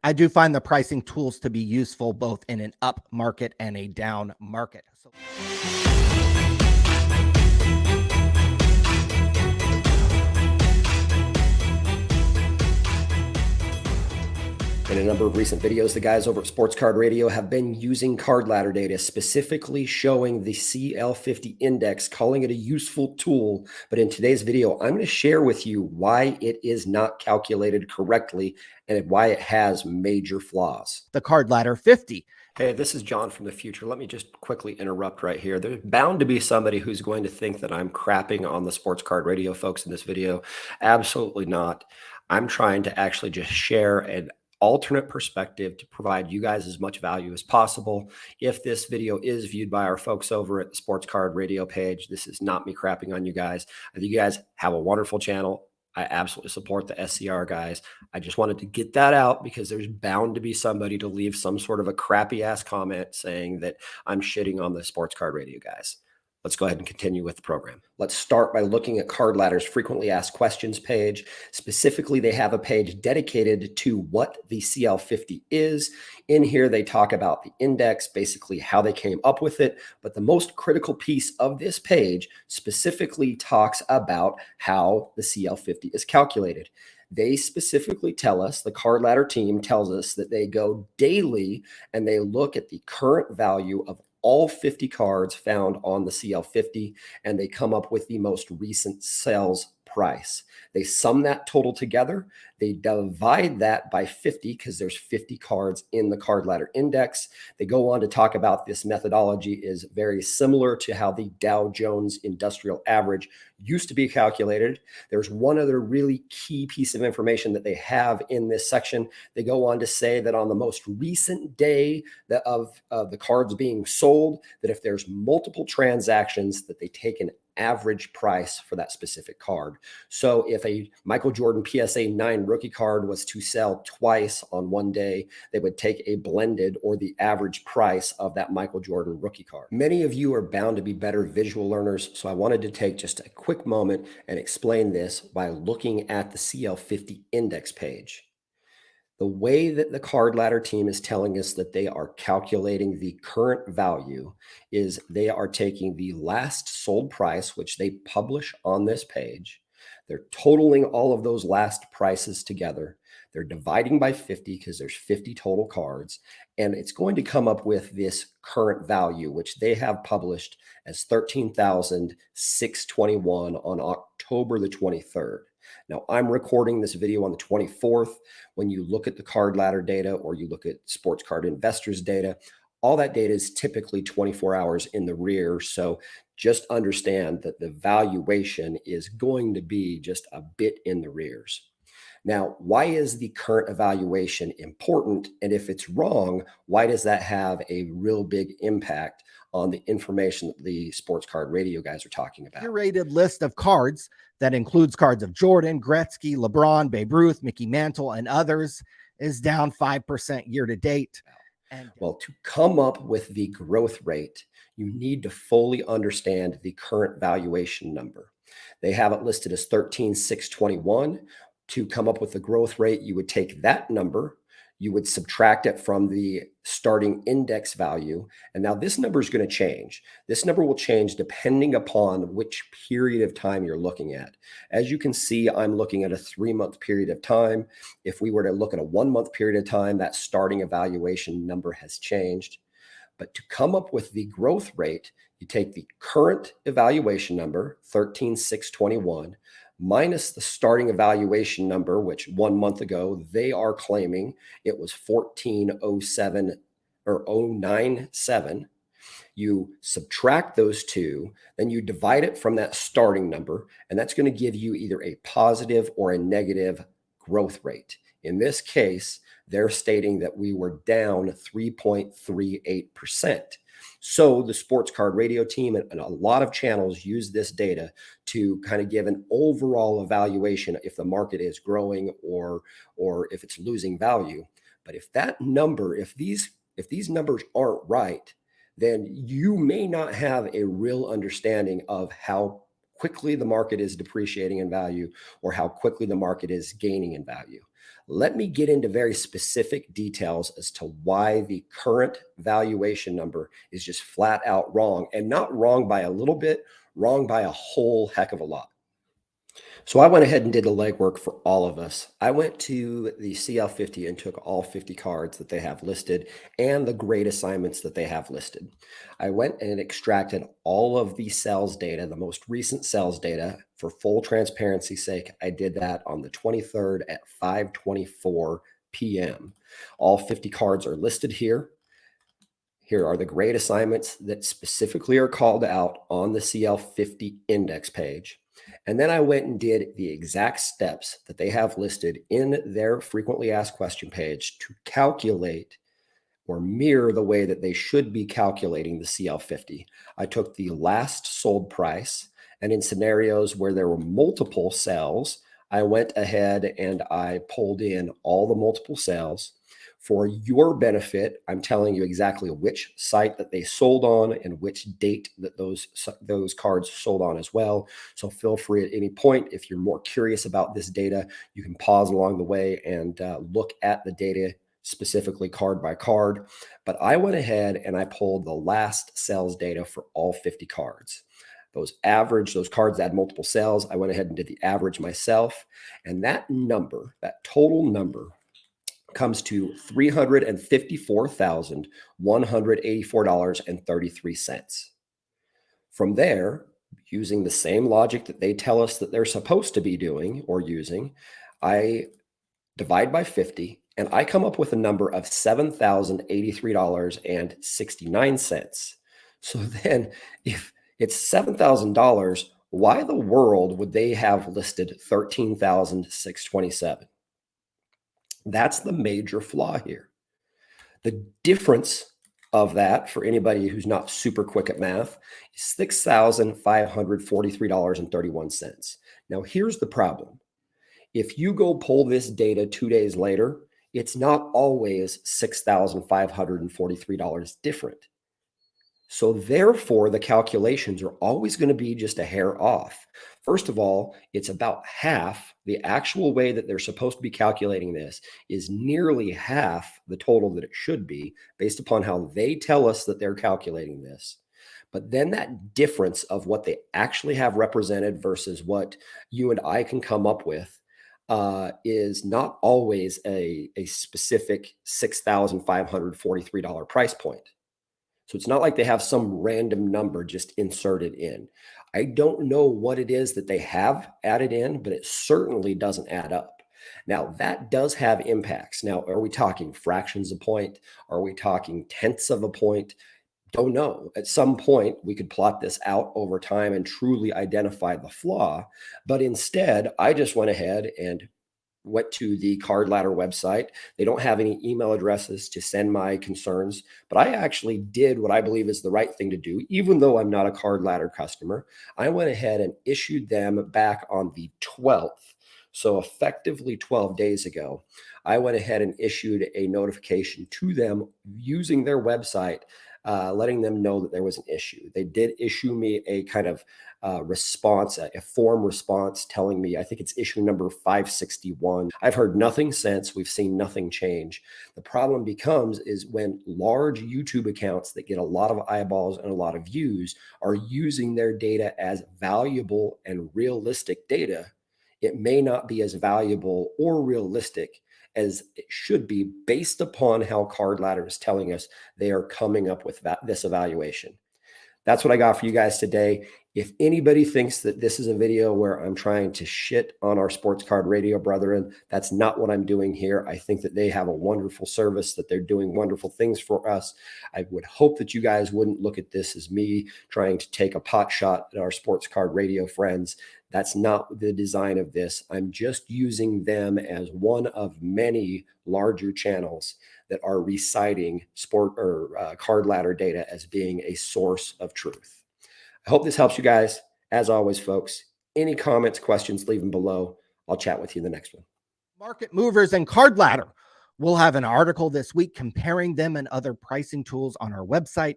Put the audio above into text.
I do find the pricing tools to be useful both in an up market and a down market. In a number of recent videos, the guys over at Sports Card Radio have been using card ladder data, specifically showing the CL50 index, calling it a useful tool. But in today's video, I'm going to share with you why it is not calculated correctly and why it has major flaws. The card ladder 50. Hey, this is John from the future. Let me just quickly interrupt right here. There's bound to be somebody who's going to think that I'm crapping on the Sports Card Radio folks in this video. Absolutely not. I'm trying to actually just share an alternate perspective to provide you guys as much value as possible. If this video is viewed by our folks over at the Sports Card Radio page, this is not me crapping on you guys. I think you guys have a wonderful channel. I absolutely support the SCR guys. I just wanted to get that out because there's bound to be somebody to leave some sort of a crappy ass comment saying that I'm shitting on the Sports Card Radio guys. Let's go ahead and continue with the program. Let's start by looking at Card Ladder's frequently asked questions page. Specifically, they have a page dedicated to what the CL50 is. In here, they talk about the index, basically how they came up with it. But the most critical piece of this page specifically talks about how the CL50 is calculated. They specifically tell us, the Card Ladder team tells us that they go daily and they look at the current value of all 50 cards found on the CL50, and they come up with the most recent sales price. They sum that total together. They divide that by 50 because there's 50 cards in the Card Ladder index. They go on to talk about this methodology is very similar to how the Dow Jones Industrial Average used to be calculated. There's one other really key piece of information that they have in this section. They go on to say that on the most recent day of the cards being sold, that if there's multiple transactions, that they take an average price for that specific card. So if a Michael Jordan PSA 9 rookie card was to sell twice on one day, they would take a blended or the average price of that Michael Jordan rookie card. Many of you are bound to be better visual learners, so I wanted to take just a quick moment and explain this by looking at the CL50 index page. The way that the Card Ladder team is telling us that they are calculating the current value is they are taking the last sold price, which they publish on this page. They're totaling all of those last prices together. They're dividing by 50 because there's 50 total cards. And it's going to come up with this current value, which they have published as $13,621 on October the 23rd. Now, I'm recording this video on the 24th. When you look at the Card Ladder data or you look at Sports Card Investors data, all that data is typically 24 hours in the rear. So just understand that the valuation is going to be just a bit in the rears. Now, why is the current evaluation important? And if it's wrong, why does that have a real big impact on the information that the Sports Card Radio guys are talking about? Curated list of cards that includes cards of Jordan, Gretzky, LeBron, Babe Ruth, Mickey Mantle, and others is down 5% year to date. Well, to come up with the growth rate, you need to fully understand the current valuation number. They have it listed as 13,621. To come up with the growth rate, you would take that number, you would subtract it from the starting index value. And now this number is going to change. This number will change depending upon which period of time you're looking at. As you can see, I'm looking at a 3-month period of time. If we were to look at a 1-month period of time, that starting evaluation number has changed. But to come up with the growth rate, you take the current evaluation number, 13,621, minus the starting evaluation number, which 1 month ago they are claiming it was 1407 or 097. You subtract those two, then you divide it from that starting number, and that's going to give you either a positive or a negative growth rate. In this case, they're stating that we were down 3.38%. So the Sports Card Radio team and a lot of channels use this data to kind of give an overall evaluation if the market is growing or if it's losing value. But if that number, if these numbers aren't right, then you may not have a real understanding of how quickly the market is depreciating in value or how quickly the market is gaining in value. Let me get into very specific details as to why the current valuation number is just flat out wrong, and not wrong by a little bit, wrong by a whole heck of a lot. So I went ahead and did the legwork for all of us. I went to the CL50 and took all 50 cards that they have listed and the grade assignments that they have listed. I went and extracted all of the sales data, the most recent sales data. For full transparency's sake, I did that on the 23rd at 5:24 p.m. All 50 cards are listed here. Here are the grade assignments that specifically are called out on the CL50 index page. And then I went and did the exact steps that they have listed in their frequently asked question page to calculate or mirror the way that they should be calculating the CL50. I took the last sold price, and in scenarios where there were multiple sales, I went ahead and I pulled in all the multiple sales. For your benefit, I'm telling you exactly which site that they sold on and which date that those cards sold on as well. So feel free at any point, if you're more curious about this data, you can pause along the way and look at the data specifically card by card. But I went ahead and I pulled the last sales data for all 50 cards. Those cards that had multiple sales, I went ahead and did the average myself. And that number, that total number, comes to $354,184.33. From there, using the same logic that they tell us that they're supposed to be doing or using, I divide by 50 and I come up with a number of $7,083.69. So then if it's $7,000, why the world would they have listed $13,627? That's the major flaw here. The difference of that, for anybody who's not super quick at math, is $6,543.31. Now, here's the problem. If you go pull this data 2 days later, it's not always $6,543 different. So therefore, the calculations are always going to be just a hair off. First of all, it's about half. The actual way that they're supposed to be calculating this is nearly half the total that it should be based upon how they tell us that they're calculating this. But then that difference of what they actually have represented versus what you and I can come up with is not always a specific $6,543 price point. So it's not like they have some random number just inserted in. I don't know what it is that they have added in, but it certainly doesn't add up. Now, that does have impacts. Now, are we talking fractions of a point? Are we talking tenths of a point? Don't know. At some point, we could plot this out over time and truly identify the flaw. But instead, I just went ahead and went to the Card Ladder website. They don't have any email addresses to send my concerns, but I actually did what I believe is the right thing to do. Even though I'm not a Card Ladder customer, I went ahead and issued them back on the 12th. So effectively 12 days ago, I went ahead and issued a notification to them using their website, letting them know that there was an issue. They did issue me a kind of response, a form response telling me, I think it's issue number 561. I've heard nothing since. We've seen nothing change. The problem becomes is when large YouTube accounts that get a lot of eyeballs and a lot of views are using their data as valuable and realistic data, it may not be as valuable or realistic as it should be based upon how Card Ladder is telling us they are coming up with this evaluation. That's what I got for you guys today. If anybody thinks that this is a video where I'm trying to shit on our sports card radio brethren, that's not what I'm doing here. I think that they have a wonderful service, that they're doing wonderful things for us. I would hope that you guys wouldn't look at this as me trying to take a pot shot at our sports card radio friends. That's not the design of this. I'm just using them as one of many larger channels that are reciting sport or Card Ladder data as being a source of truth. I hope this helps you guys. As always, folks, any comments, questions, leave them below. I'll chat with you in the next one. Market movers and Card Ladder. We'll have an article this week comparing them and other pricing tools on our website.